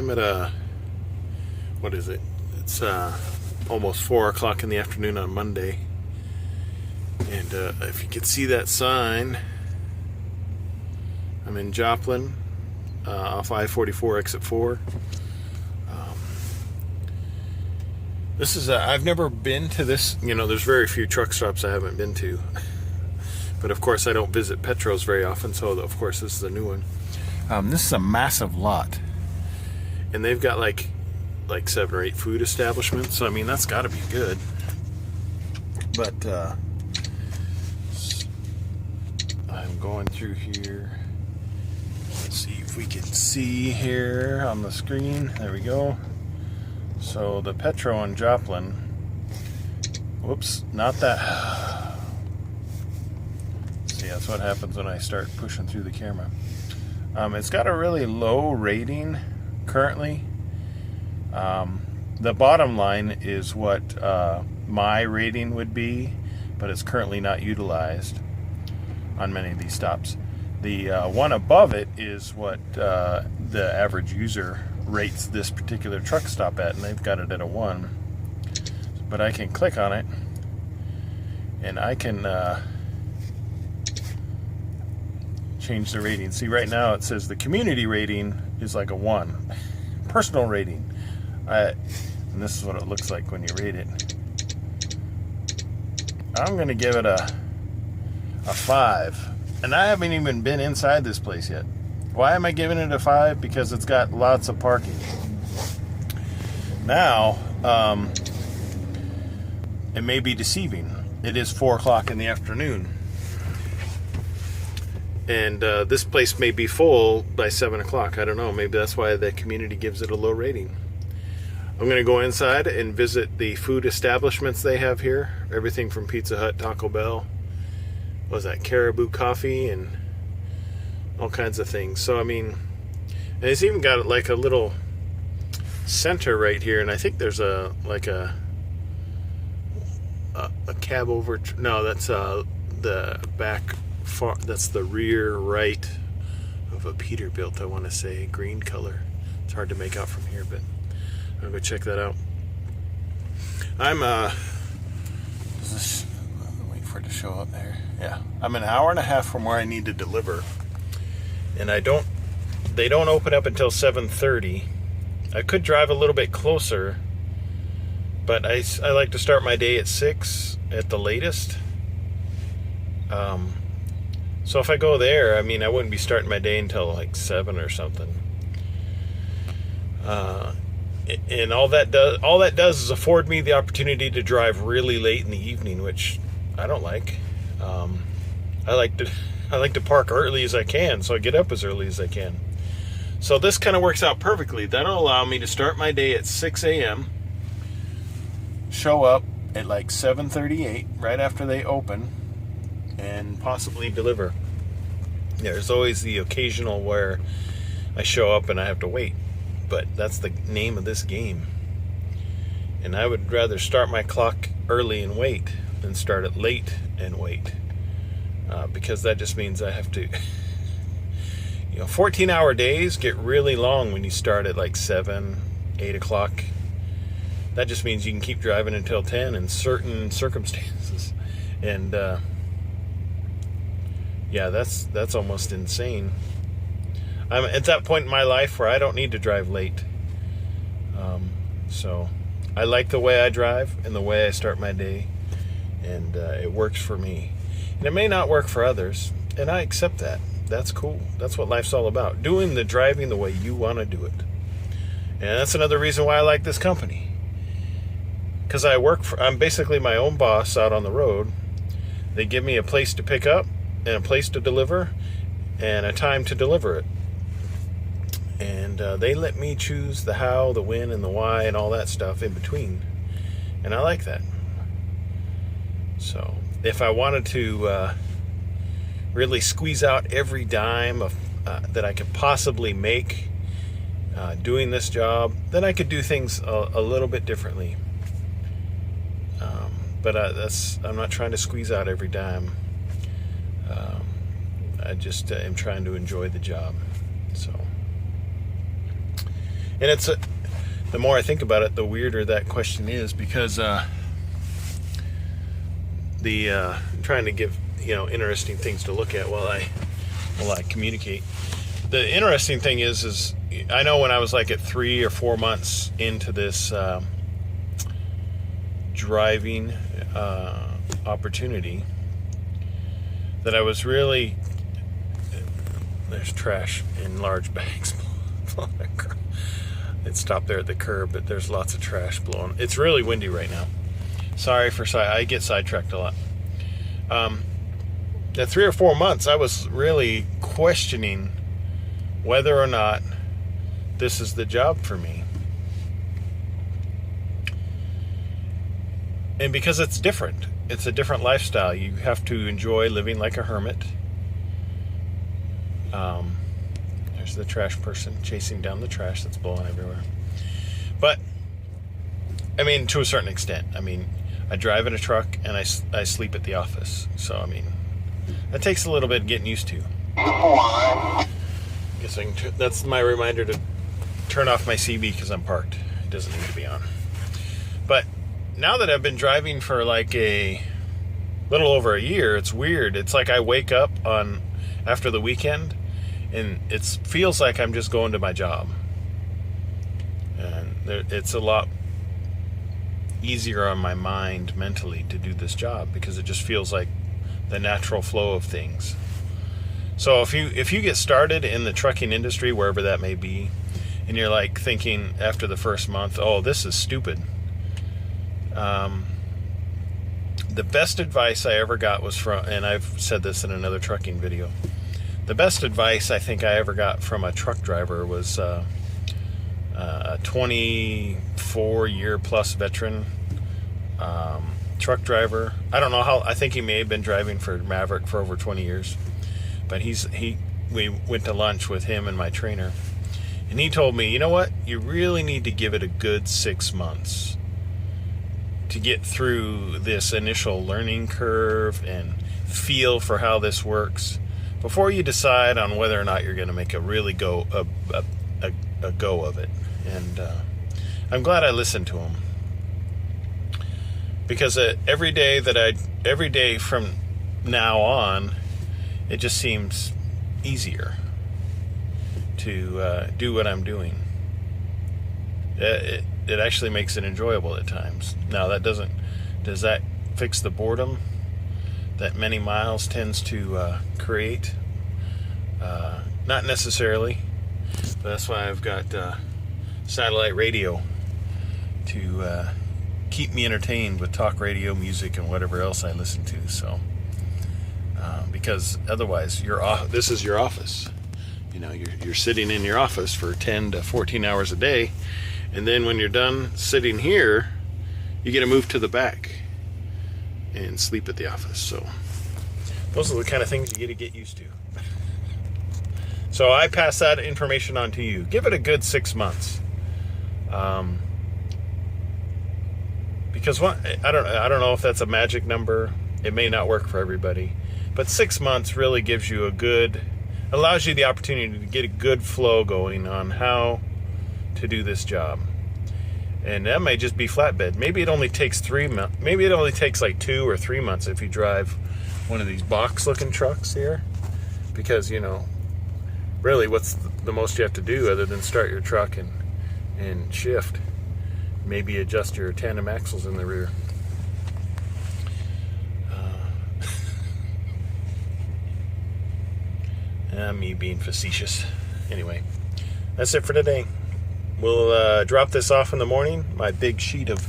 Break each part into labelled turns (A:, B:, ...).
A: I'm at what is it? It's almost 4 o'clock in the afternoon on Monday. And if you could see that sign, I'm in Joplin, off I-44 exit 4. This is I've never been to this. There's very few truck stops I haven't been to. But of course I don't visit Petros very often, so of course this is a new one. This is a massive lot. And they've got like 7 or 8 food establishments, so I mean that's gotta be good. But I'm going through here. Let's see if we can see here on the screen. There we go. So the Petro in Joplin, whoops, not that. See, that's what happens when I start pushing through the camera. It's got a really low rating currently. The bottom line is what my rating would be, but it's currently not utilized on many of these stops. The one above it is what the average user rates this particular truck stop at, and they've got it at a 1. But I can click on it and I can change the rating. See, right now it says the community rating is like a 1. Personal rating, and this is what it looks like when you rate it. I'm gonna give it a 5, and I haven't even been inside this place yet. Why am I giving it a 5? Because it's got lots of parking. Now, it may be deceiving. It is 4 o'clock in the afternoon. And this place may be full by 7 o'clock. I don't know. Maybe that's why the community gives it a low rating. I'm going to go inside and visit the food establishments they have here. Everything from Pizza Hut, Taco Bell. What was that? Caribou Coffee and all kinds of things. So I mean, and it's even got like a little center right here, and I think there's a cab over. No, that's the back far. That's the rear right of a Peterbilt. I want to say green color. It's hard to make out from here, but I'll go check that out. I'm wait for it to show up there. Yeah, I'm an hour and a half from where I need to deliver. And they don't open up until 7:30. I could drive a little bit closer, but I like to start my day at 6 at the latest. So if I go there, I mean, I wouldn't be starting my day until like 7 or something. And all that does is afford me the opportunity to drive really late in the evening, which I don't like. I like to park early as I can, so I get up as early as I can. So this kind of works out perfectly. That'll allow me to start my day at 6 a.m., show up at like 7:38, right after they open, and possibly deliver. There's always the occasional where I show up and I have to wait, but that's the name of this game. And I would rather start my clock early and wait than start it late and wait. Because that just means I have to 14-hour days get really long when you start at like 7, 8 o'clock. That just means you can keep driving until 10 in certain circumstances. And yeah, that's almost insane. I'm at that point in my life where I don't need to drive late. So I like the way I drive and the way I start my day, and it works for me. And it may not work for others, and I accept that. That's cool. That's what life's all about. Doing the driving the way you want to do it. And that's another reason why I like this company. Because I'm basically my own boss out on the road. They give me a place to pick up and a place to deliver and a time to deliver it. And they let me choose the how, the when, and the why, and all that stuff in between. And I like that. So if I wanted to really squeeze out every dime that I could possibly make doing this job, then I could do things a little bit differently. But I'm not trying to squeeze out every dime. I just am trying to enjoy the job. So And the more I think about it, the weirder that question is, because I'm trying to give interesting things to look at while I communicate. The interesting thing is I know when I was like at 3 or 4 months into this driving opportunity, that I was really, there's trash in large bags blowing across. It stopped there at the curb, but there's lots of trash blowing. It's really windy right now. Sorry I get sidetracked a lot. At 3 or 4 months, I was really questioning whether or not this is the job for me. And because it's different. It's a different lifestyle. You have to enjoy living like a hermit. There's the trash person chasing down the trash that's blowing everywhere. But, I mean, to a certain extent. I mean, I drive in a truck and I sleep at the office. So, I mean, that takes a little bit getting used to. That's my reminder to turn off my CB because I'm parked. It doesn't need to be on. But now that I've been driving for like a little over a year, it's weird. It's like I wake up after the weekend and it feels like I'm just going to my job. And it's a lot easier on my mind mentally to do this job because it just feels like the natural flow of things. So if you get started in the trucking industry, wherever that may be, and you're like thinking after the first month, oh, this is stupid. The best advice I ever got was from, and I've said this in another trucking video, the best advice I think I ever got from a truck driver was a 24-year plus veteran truck driver. I don't know how, I think he may have been driving for Maverick for over 20 years. But we went to lunch with him and my trainer. And he told me, you know what? You really need to give it a good 6 months to get through this initial learning curve and feel for how this works before you decide on whether or not you're going to make a really go of it. And I'm glad I listened to him, because every day from now on, it just seems easier to do what I'm doing. It actually makes it enjoyable at times. Now, does that fix the boredom that many miles tends to create? Not necessarily, but that's why I've got satellite radio to keep me entertained with talk radio, music, and whatever else I listen to. So, because otherwise, this is your office. You're sitting in your office for 10 to 14 hours a day, and then when you're done sitting here, you get to move to the back and sleep at the office. So those are the kind of things you get used to. So I pass that information on to you. Give it a good 6 months. Because I don't know if that's a magic number. It may not work for everybody, but 6 months really gives you allows you the opportunity to get a good flow going on how to do this job. And that may just be flatbed. Maybe it only takes 3 months. Maybe it only takes like 2 or 3 months if you drive one of these box-looking trucks here, because really, what's the most you have to do other than start your truck and shift? Maybe adjust your tandem axles in the rear. Me being facetious. Anyway, that's it for today. We'll drop this off in the morning. My big sheet of,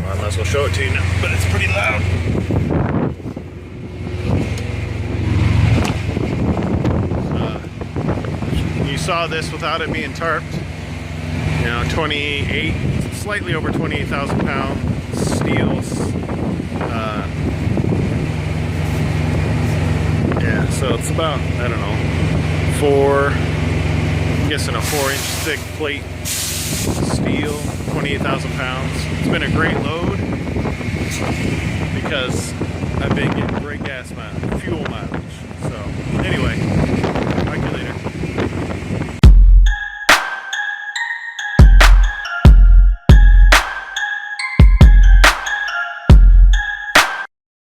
A: I might as well show it to you now, but it's pretty loud. You saw this without it being tarped. slightly over 28,000 pound steels. Yeah, so it's about, I don't know, I'm guessing a 4-inch thick plate steel, 28,000 pounds. It's been a great load because I've been getting great fuel mileage. So